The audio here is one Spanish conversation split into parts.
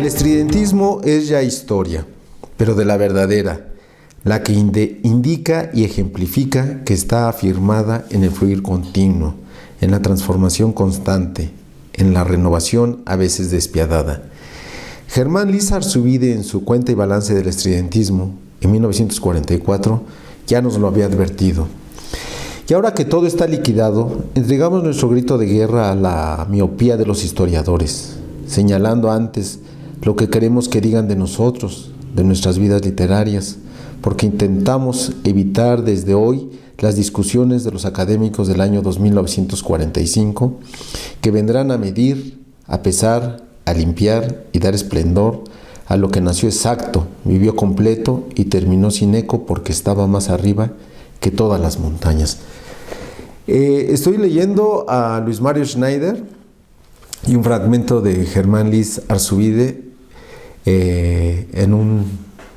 estridentismo es ya historia, pero de la verdadera, la que indica y ejemplifica que está afirmada en el fluir continuo, en la transformación constante, en la renovación a veces despiadada. Germán Liz Arzubide, en su Cuenta y balance del estridentismo, en 1944, ya nos lo había advertido. Y ahora que todo está liquidado, entregamos nuestro grito de guerra a la miopía de los historiadores, señalando antes lo que queremos que digan de nosotros, de nuestras vidas literarias, porque intentamos evitar desde hoy las discusiones de los académicos del año 2945, que vendrán a medir, a pesar, a limpiar y dar esplendor a lo que nació exacto, vivió completo y terminó sin eco porque estaba más arriba que todas las montañas. Estoy leyendo a Luis Mario Schneider y un fragmento de Germán Liz Arzubide en un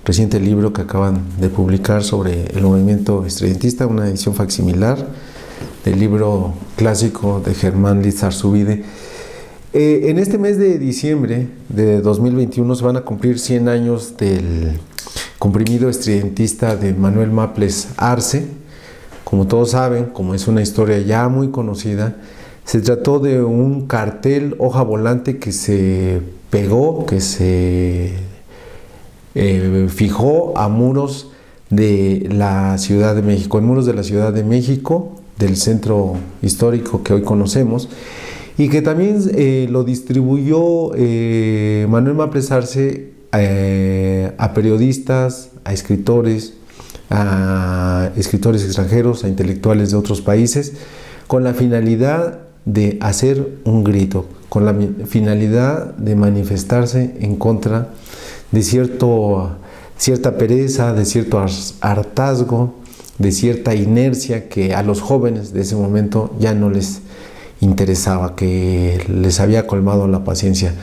reciente libro que acaban de publicar sobre el movimiento estridentista, una edición facsimilar del libro clásico de Germán Liz Arzubide. En este mes de diciembre de 2021 se van a cumplir 100 años del comprimido estridentista de Manuel Maples Arce. Como todos saben, como es una historia ya muy conocida, se trató de un cartel hoja volante que se pegó, que se fijó a muros de la Ciudad de México, en muros de la Ciudad de México, del centro histórico que hoy conocemos, y que también lo distribuyó Manuel Maples Arce a periodistas, a escritores extranjeros, a intelectuales de otros países, con la finalidad de hacer un grito, con la finalidad de manifestarse en contra de cierta pereza, de cierto hartazgo, de cierta inercia que a los jóvenes de ese momento ya no les interesaba, que les había colmado la paciencia.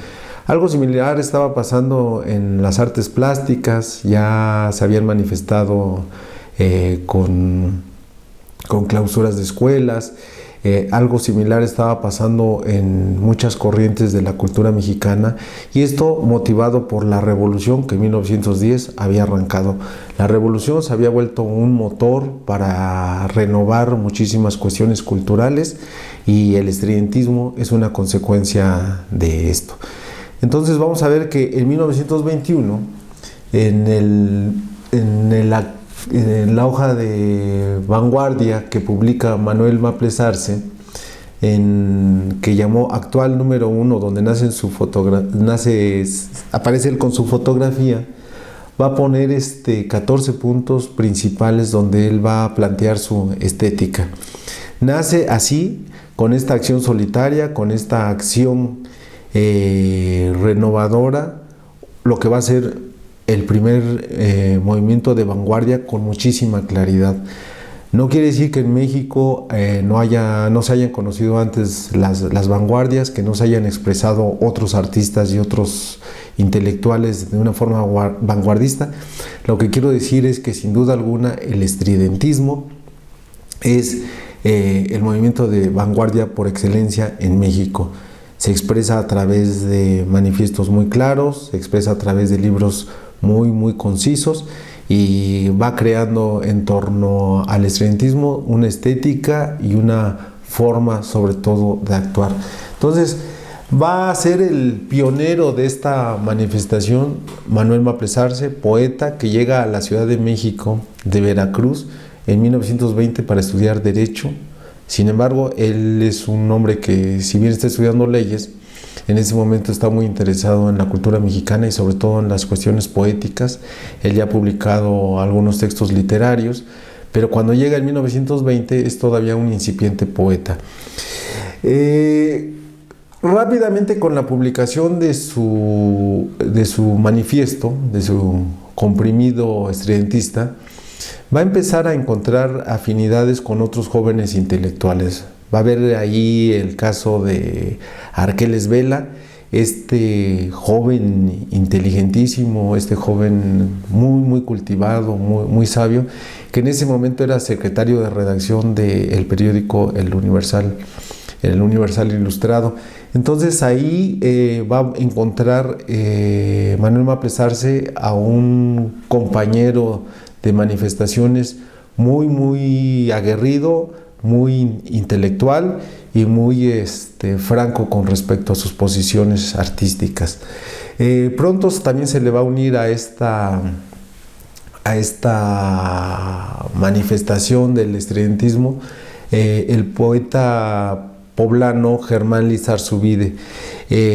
Algo similar estaba pasando en las artes plásticas, ya se habían manifestado con clausuras de escuelas. Algo similar estaba pasando en muchas corrientes de la cultura mexicana, y esto motivado por la revolución que en 1910 había arrancado. La revolución se había vuelto un motor para renovar muchísimas cuestiones culturales, y el estridentismo es una consecuencia de esto. Entonces vamos a ver que en 1921, en la hoja de vanguardia que publica Manuel Maples Arce, que llamó Actual número 1, donde aparece él con su fotografía, va a poner 14 puntos principales donde él va a plantear su estética. Nace así, con esta acción solitaria, con esta acción renovadora, lo que va a ser el primer movimiento de vanguardia con muchísima claridad. No quiere decir que en México no se hayan conocido antes las vanguardias, que no se hayan expresado otros artistas y otros intelectuales de una forma vanguardista. Lo que quiero decir es que sin duda alguna el estridentismo es el movimiento de vanguardia por excelencia en México. Se expresa a través de manifiestos muy claros, se expresa a través de libros muy, muy concisos, y va creando en torno al estridentismo una estética y una forma sobre todo de actuar. Entonces va a ser el pionero de esta manifestación Manuel Maples Arce, poeta que llega a la Ciudad de México de Veracruz en 1920 para estudiar Derecho. Sin embargo, él es un hombre que, si bien está estudiando leyes, en ese momento está muy interesado en la cultura mexicana y sobre todo en las cuestiones poéticas. Él ya ha publicado algunos textos literarios, pero cuando llega en 1920 es todavía un incipiente poeta. Rápidamente, con la publicación de su manifiesto, de su comprimido estridentista, va a empezar a encontrar afinidades con otros jóvenes intelectuales. Va a haber ahí el caso de Arqueles Vela, este joven inteligentísimo, este joven muy, muy cultivado, muy, muy sabio, que en ese momento era secretario de redacción del periódico El Universal en el Universal Ilustrado. Entonces ahí va a encontrar Manuel Maples Arce a un compañero de manifestaciones muy aguerrido, muy intelectual y muy franco con respecto a sus posiciones artísticas. Pronto también se le va a unir a esta manifestación del estridentismo el poeta poblano Germán Lizarzubide.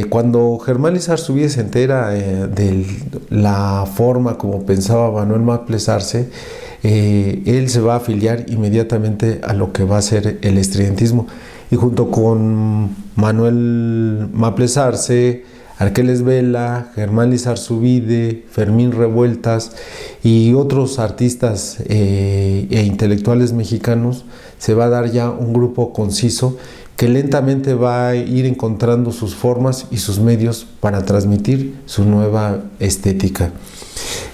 Cuando Germán Lizarzubide se entera de la forma como pensaba Manuel Maples Arce, él se va a afiliar inmediatamente a lo que va a ser el estridentismo, y junto con Manuel Maples Arce, Arqueles Vela, Germán Lizarzubide, Fermín Revueltas y otros artistas e intelectuales mexicanos, se va a dar ya un grupo conciso que lentamente va a ir encontrando sus formas y sus medios para transmitir su nueva estética.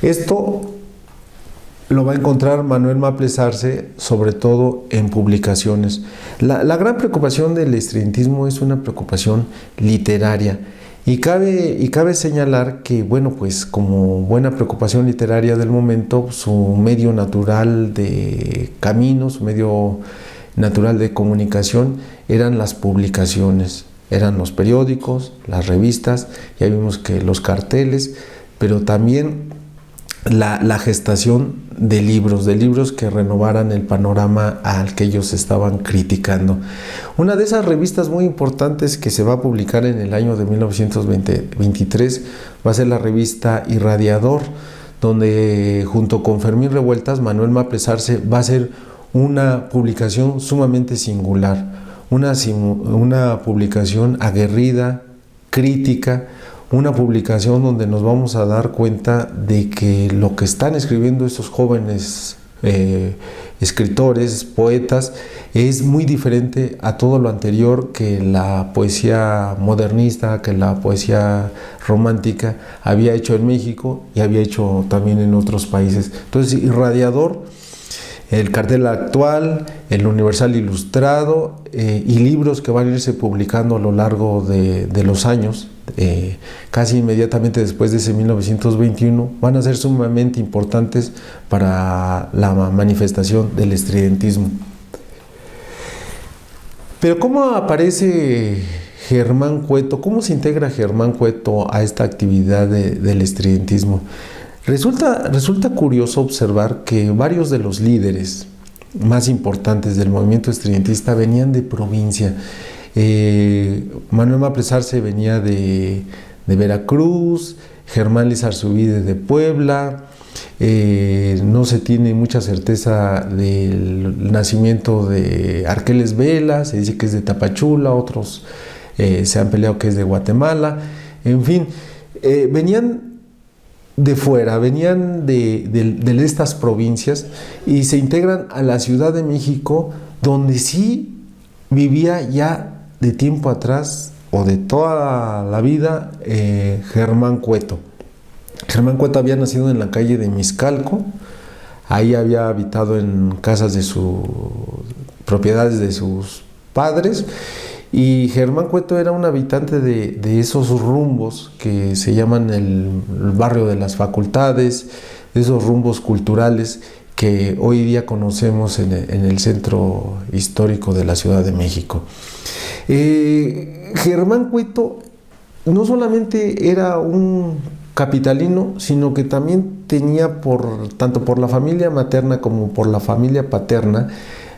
Esto lo va a encontrar Manuel Maples Arce sobre todo en publicaciones. La gran preocupación del estridentismo es una preocupación literaria. Y cabe señalar que, bueno, pues como buena preocupación literaria del momento, su medio natural de camino, su medio natural de comunicación eran las publicaciones, eran los periódicos, las revistas, ya vimos que los carteles, pero también la gestación de libros que renovaran el panorama al que ellos estaban criticando. Una de esas revistas muy importantes que se va a publicar en el año de 1923 va a ser la revista Irradiador, donde junto con Fermín Revueltas, Manuel Maples Arce va a hacer una publicación sumamente singular, una publicación aguerrida, crítica, una publicación donde nos vamos a dar cuenta de que lo que están escribiendo estos jóvenes escritores, poetas, es muy diferente a todo lo anterior que la poesía modernista, que la poesía romántica había hecho en México y había hecho también en otros países. Entonces, Irradiador, el Cartel Actual, el Universal Ilustrado y libros que van a irse publicando a lo largo de los años, casi inmediatamente después de ese 1921, van a ser sumamente importantes para la manifestación del estridentismo. Pero ¿cómo aparece Germán Cueto? ¿Cómo se integra Germán Cueto a esta actividad del estridentismo? Resulta curioso observar que varios de los líderes más importantes del movimiento estridentista venían de provincia. Manuel Maples Arce venía de Veracruz, Germán Lizarzubide de Puebla. No se tiene mucha certeza del nacimiento de Arqueles Vela, se dice que es de Tapachula, otros se han peleado que es de Guatemala. En fin, venían de fuera, venían de estas provincias y se integran a la Ciudad de México, donde sí vivía ya de tiempo atrás o de toda la vida Germán Cueto. Germán Cueto había nacido en la calle de Miscalco, ahí había habitado en casas de sus propiedades de sus padres, y Germán Cueto era un habitante de esos rumbos que se llaman el barrio de las facultades, de esos rumbos culturales que hoy día conocemos en el centro histórico de la Ciudad de México. Germán Cueto no solamente era un capitalino, sino que también tenía, tanto por la familia materna como por la familia paterna,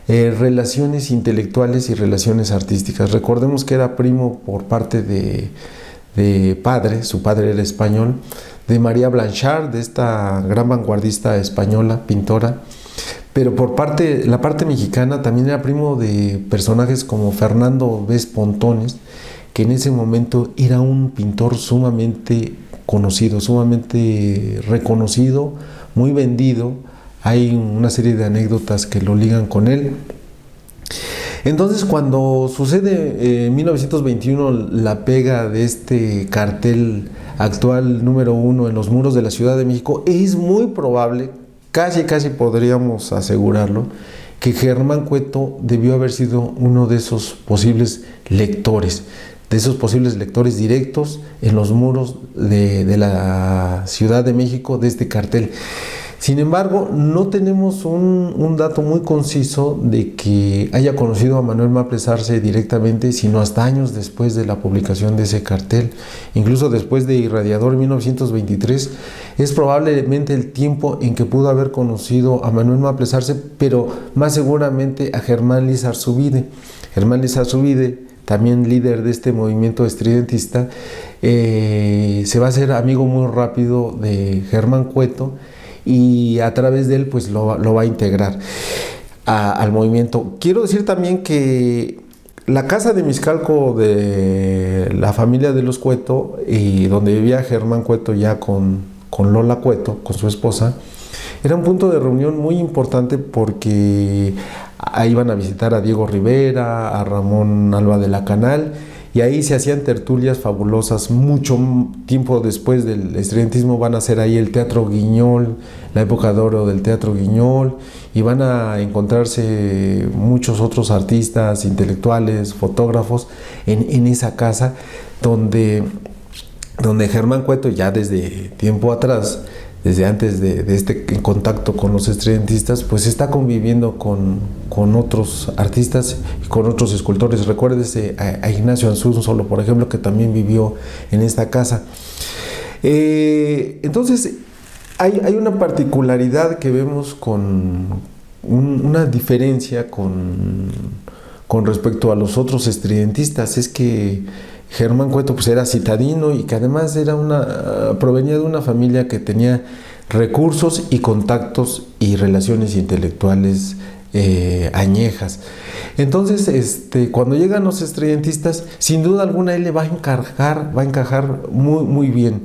relaciones intelectuales y relaciones artísticas. Recordemos que era primo por parte de padre, su padre era español, de María Blanchard, de esta gran vanguardista española, pintora, pero por la parte mexicana también era primo de personajes como Fernando Vez Pontones, que en ese momento era un pintor sumamente conocido, sumamente reconocido, muy vendido. Hay una serie de anécdotas que lo ligan con él. Entonces, cuando sucede en 1921 la pega de este cartel actual número 1 en los muros de la Ciudad de México, es muy probable, casi podríamos asegurarlo, que Germán Cueto debió haber sido uno de esos posibles lectores, directos en los muros de la Ciudad de México de este cartel. Sin embargo, no tenemos un dato muy conciso de que haya conocido a Manuel Maples Arce directamente, sino hasta años después de la publicación de ese cartel. Incluso después de Irradiador en 1923, es probablemente el tiempo en que pudo haber conocido a Manuel Maples Arce, pero más seguramente a Germán Lizarzubide. Germán Lizarzubide, también líder de este movimiento estridentista, se va a hacer amigo muy rápido de Germán Cueto, y a través de él pues lo va a integrar al movimiento. Quiero decir también que la casa de Miscalco de la familia de los Cueto, y donde vivía Germán Cueto ya con Lola Cueto, con su esposa, era un punto de reunión muy importante porque ahí iban a visitar a Diego Rivera, a Ramón Alba de la Canal, y ahí se hacían tertulias fabulosas. Mucho tiempo después del estridentismo van a hacer ahí el Teatro Guiñol, la época de oro del Teatro Guiñol, y van a encontrarse muchos otros artistas, intelectuales, fotógrafos en esa casa donde Germán Cueto, ya desde tiempo atrás, desde antes de este contacto con los estridentistas, pues está conviviendo con otros artistas y con otros escultores. Recuérdese a Ignacio Anzúnzolo, por ejemplo, que también vivió en esta casa. Entonces, hay una particularidad que vemos una diferencia con respecto a los otros estridentistas, es que Germán Cueto pues era citadino y que además provenía de una familia que tenía recursos y contactos y relaciones intelectuales añejas. Entonces, cuando llegan los estridentistas, sin duda alguna él le va a encajar muy, muy bien.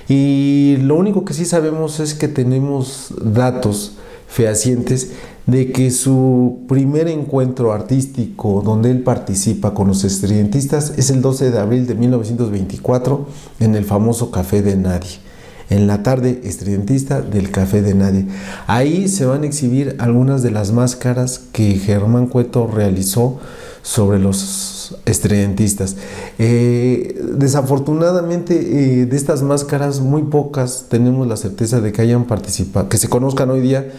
Y lo único que sí sabemos es que tenemos datos fehacientes de que su primer encuentro artístico donde él participa con los estridentistas es el 12 de abril de 1924 en el famoso Café de Nadie, en la tarde estridentista del Café de Nadie. Ahí se van a exhibir algunas de las máscaras que Germán Cueto realizó sobre los estridentistas. Desafortunadamente, de estas máscaras muy pocas tenemos la certeza de que hayan participado, que se conozcan hoy día,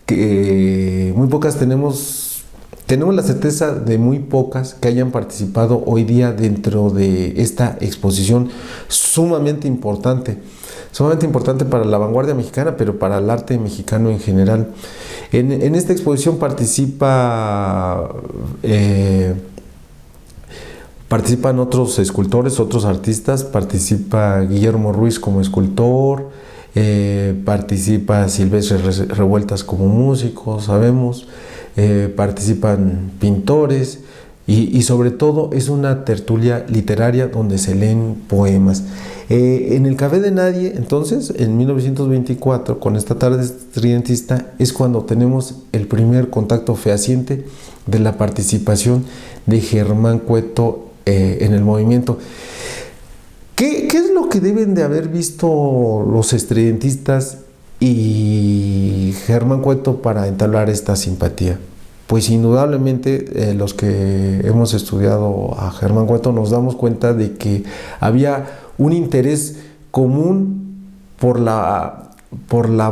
que muy pocas tenemos la certeza de muy pocas que hayan participado hoy día dentro de esta exposición sumamente importante para la vanguardia mexicana, pero para el arte mexicano en general. En esta exposición participan otros escultores, otros artistas. Participa Guillermo Ruiz como escultor, participa Silvestre Revueltas como músico, sabemos, participan pintores y sobre todo es una tertulia literaria donde se leen poemas. En el Café de Nadie, entonces, en 1924, con esta tarde estridentista, es cuando tenemos el primer contacto fehaciente de la participación de Germán Cueto en el movimiento. ¿Qué es lo que deben de haber visto los estridentistas y Germán Cueto para entablar esta simpatía? Pues indudablemente los que hemos estudiado a Germán Cueto nos damos cuenta de que había un interés común por la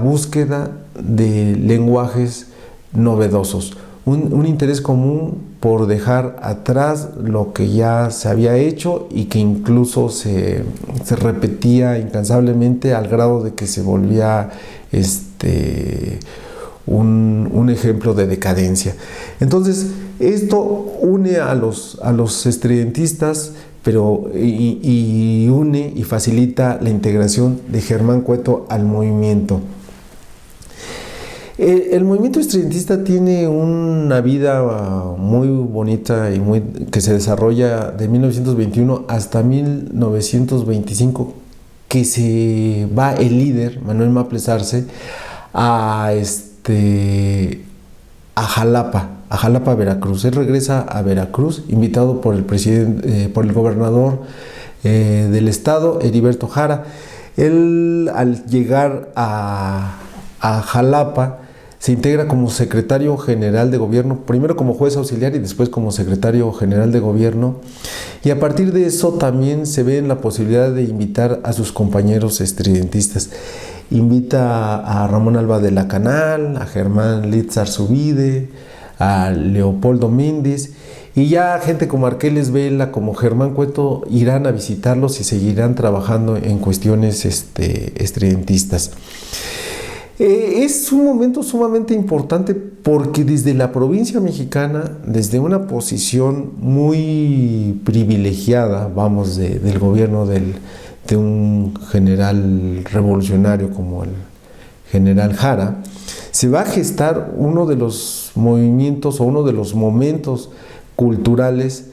búsqueda de lenguajes novedosos, un interés común por dejar atrás lo que ya se había hecho y que incluso se repetía incansablemente al grado de que se volvía un ejemplo de decadencia. Entonces, esto une a los estridentistas, pero y une y facilita la integración de Germán Cueto al movimiento. El movimiento estridentista tiene una vida muy bonita y que se desarrolla de 1921 hasta 1925, que se va el líder, Manuel Maples Arce, a Jalapa, Veracruz. Él regresa a Veracruz, invitado por el gobernador del estado, Heriberto Jara. Él, al llegar a Jalapa, Se integra como secretario general de gobierno, primero como juez auxiliar y después como secretario general de gobierno. Y a partir de eso también se ve en la posibilidad de invitar a sus compañeros estridentistas. Invita a Ramón Alba de la Canal, a Germán Litz Arzubide, a Leopoldo Méndez, y ya gente como Arqueles Vela, como Germán Cueto irán a visitarlos y seguirán trabajando en cuestiones estridentistas. Es un momento sumamente importante porque desde la provincia mexicana, desde una posición muy privilegiada, vamos, del gobierno de un general revolucionario como el general Jara, se va a gestar uno de los movimientos o uno de los momentos culturales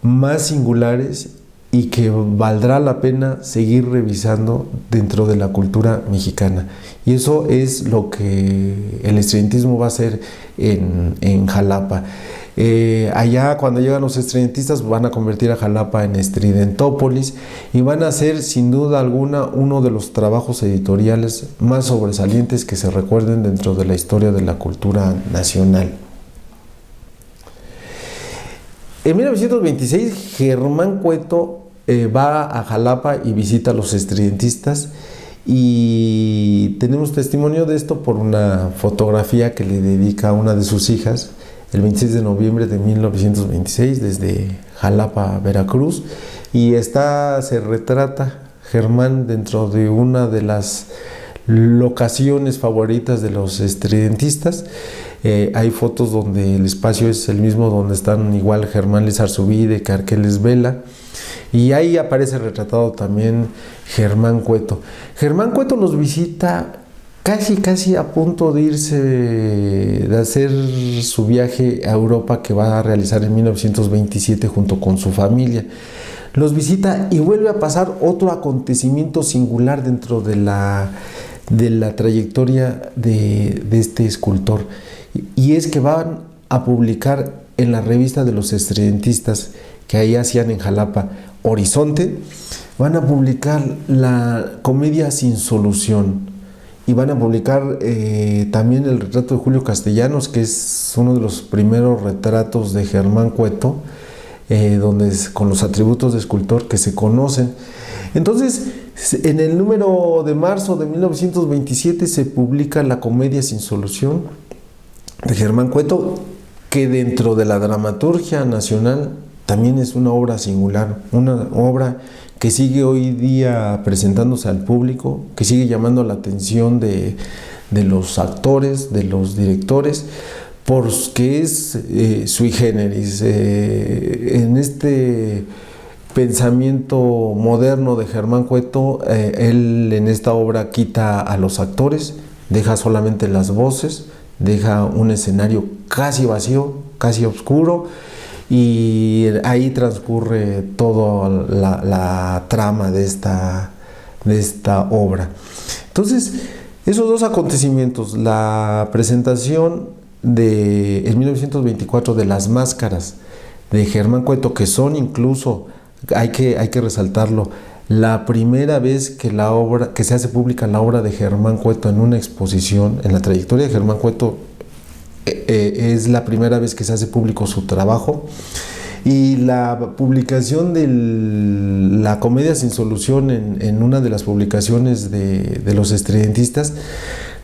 más singulares y que valdrá la pena seguir revisando dentro de la cultura mexicana. Y eso es lo que el estridentismo va a hacer en Jalapa. Allá cuando llegan los estridentistas van a convertir a Jalapa en Estridentópolis y van a ser sin duda alguna uno de los trabajos editoriales más sobresalientes que se recuerden dentro de la historia de la cultura nacional. En 1926 Germán Cueto va a Jalapa y visita a los estridentistas, y tenemos testimonio de esto por una fotografía que le dedica a una de sus hijas el 26 de noviembre de 1926 desde Jalapa, Veracruz, y se retrata Germán dentro de una de las locaciones favoritas de los estridentistas. Hay fotos donde el espacio es el mismo donde están igual Germán Litz Arzubide que Arqueles Vela, y ahí aparece retratado también Germán Cueto. Germán Cueto los visita casi a punto de irse, de hacer su viaje a Europa que va a realizar en 1927 junto con su familia. Los visita y vuelve a pasar otro acontecimiento singular dentro de la trayectoria de este escultor, y es que van a publicar en la revista de los estridentistas que ahí hacían en Jalapa, Horizonte, van a publicar la comedia Sin Solución, y van a publicar también el retrato de Julio Castellanos, que es uno de los primeros retratos de Germán Cueto, donde con los atributos de escultor que se conocen. Entonces, en el número de marzo de 1927 se publica la comedia Sin Solución de Germán Cueto, que dentro de la dramaturgia nacional también es una obra singular, una obra que sigue hoy día presentándose al público, que sigue llamando la atención de los actores, de los directores, porque es sui generis. En este pensamiento moderno de Germán Cueto, él en esta obra quita a los actores, deja solamente las voces, deja un escenario casi vacío, casi oscuro, y ahí transcurre toda la trama de esta obra. Entonces, esos dos acontecimientos, la presentación en 1924 de las máscaras de Germán Cueto, que son incluso, hay que resaltarlo, la primera vez que se hace pública la obra de Germán Cueto en una exposición, en la trayectoria de Germán Cueto, es la primera vez que se hace público su trabajo, y la publicación de la comedia Sin Solución en una de las publicaciones de los estridentistas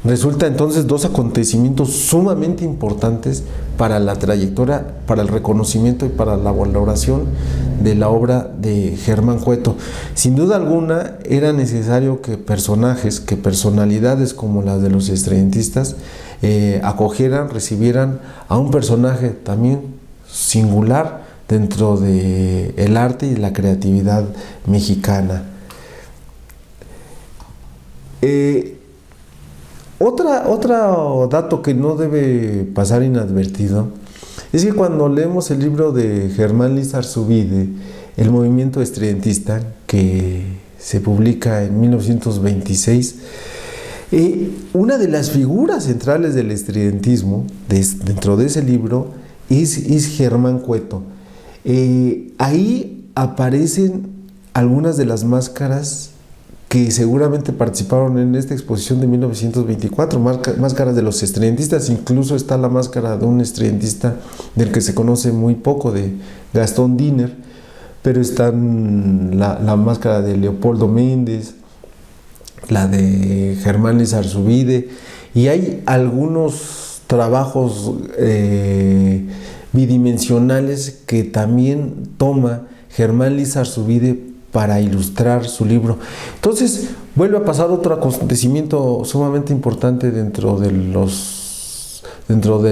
resulta entonces dos acontecimientos sumamente importantes para la trayectoria, para el reconocimiento y para la valoración de la obra de Germán Cueto. Sin duda alguna era necesario que personalidades como las de los estridentistas acogieran, recibieran a un personaje también singular dentro del arte y la creatividad mexicana. Otro dato que no debe pasar inadvertido es que cuando leemos el libro de Germán Litz Arzubide, El movimiento estridentista, que se publica en 1926, una de las figuras centrales del estridentismo dentro de ese libro es Germán Cueto. Ahí aparecen algunas de las máscaras que seguramente participaron en esta exposición de 1924, máscaras de los estridentistas. Incluso está la máscara de un estridentista del que se conoce muy poco, de Gastón Diner, pero están la máscara de Leopoldo Méndez, la de Germán Lizarzubide, y hay algunos trabajos bidimensionales que también toma Germán Lizarzubide para ilustrar su libro. Entonces vuelve a pasar otro acontecimiento sumamente importante dentro de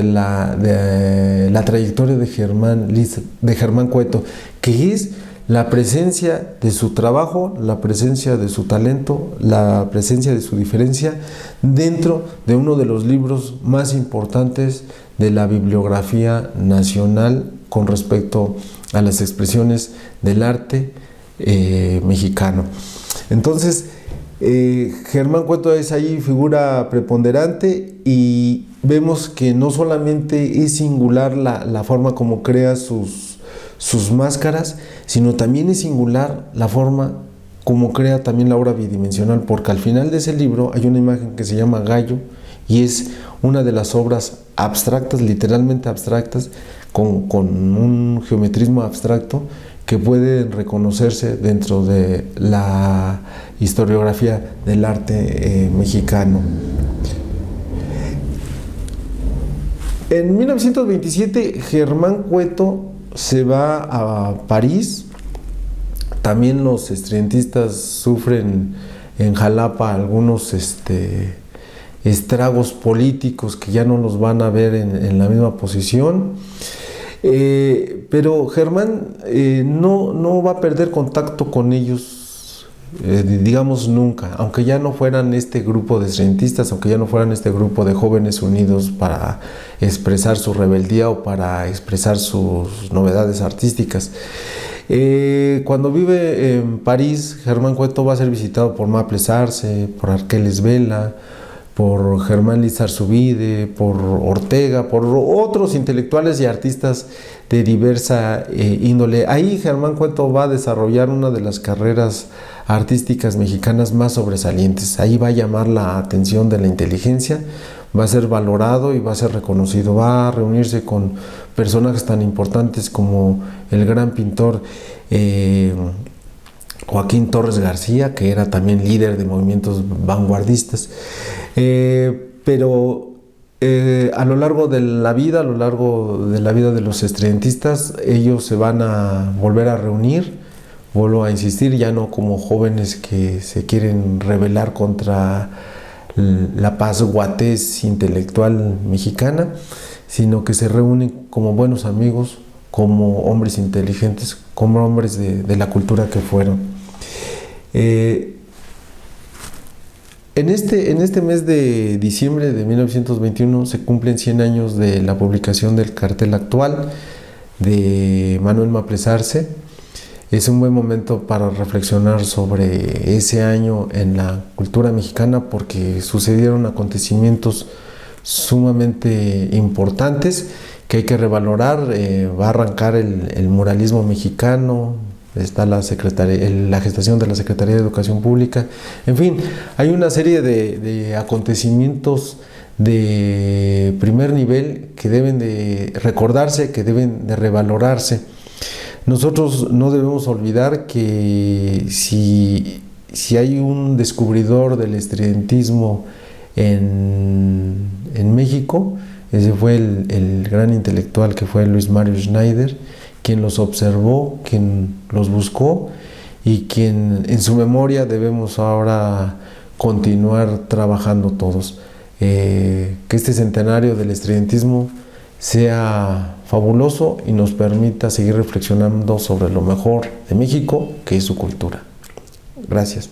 la trayectoria de Germán Cueto, que es la presencia de su trabajo, la presencia de su talento, la presencia de su diferencia dentro de uno de los libros más importantes de la bibliografía nacional con respecto a las expresiones del arte mexicano. Entonces, Germán Cueto es ahí figura preponderante, y vemos que no solamente es singular la forma como crea sus máscaras, sino también es singular la forma como crea también la obra bidimensional, porque al final de ese libro hay una imagen que se llama Gallo, y es una de las obras abstractas, literalmente abstractas, con un geometrismo abstracto, que pueden reconocerse dentro de la historiografía del arte mexicano. En 1927 Germán Cueto se va a París. También los estridentistas sufren en Jalapa algunos estragos políticos que ya no los van a ver en la misma posición. Pero Germán no va a perder contacto con ellos, digamos nunca, aunque ya no fueran este grupo de estridentistas, aunque ya no fueran este grupo de jóvenes unidos para expresar su rebeldía o para expresar sus novedades artísticas. Cuando vive en París, Germán Cueto va a ser visitado por Maples Arce, por Arqueles Vela, por Germán Lizarzubide, por Ortega, por otros intelectuales y artistas de diversa índole. Ahí Germán Cueto va a desarrollar una de las carreras artísticas mexicanas más sobresalientes. Ahí va a llamar la atención de la inteligencia, va a ser valorado y va a ser reconocido. Va a reunirse con personajes tan importantes como el gran pintor Joaquín Torres García, que era también líder de movimientos vanguardistas. Pero a lo largo de la vida, de los estridentistas, ellos se van a volver a reunir, vuelvo a insistir, ya no como jóvenes que se quieren rebelar contra la pasguatez intelectual mexicana, sino que se reúnen como buenos amigos, como hombres inteligentes, como hombres de la cultura que fueron. En este mes de diciembre de 1921 se cumplen 100 años de la publicación del cartel actual de Manuel Maples Arce. Es un buen momento para reflexionar sobre ese año en la cultura mexicana, porque sucedieron acontecimientos sumamente importantes que hay que revalorar. Va a arrancar el muralismo mexicano. Está la gestación de la Secretaría de Educación Pública. En fin, hay una serie de acontecimientos de primer nivel que deben de recordarse, que deben de revalorarse. Nosotros no debemos olvidar que si hay un descubridor del estridentismo en México, ese fue el gran intelectual que fue Luis Mario Schneider, quien los observó, quien los buscó, y quien en su memoria debemos ahora continuar trabajando todos. Que este centenario del estridentismo sea fabuloso y nos permita seguir reflexionando sobre lo mejor de México, que es su cultura. Gracias.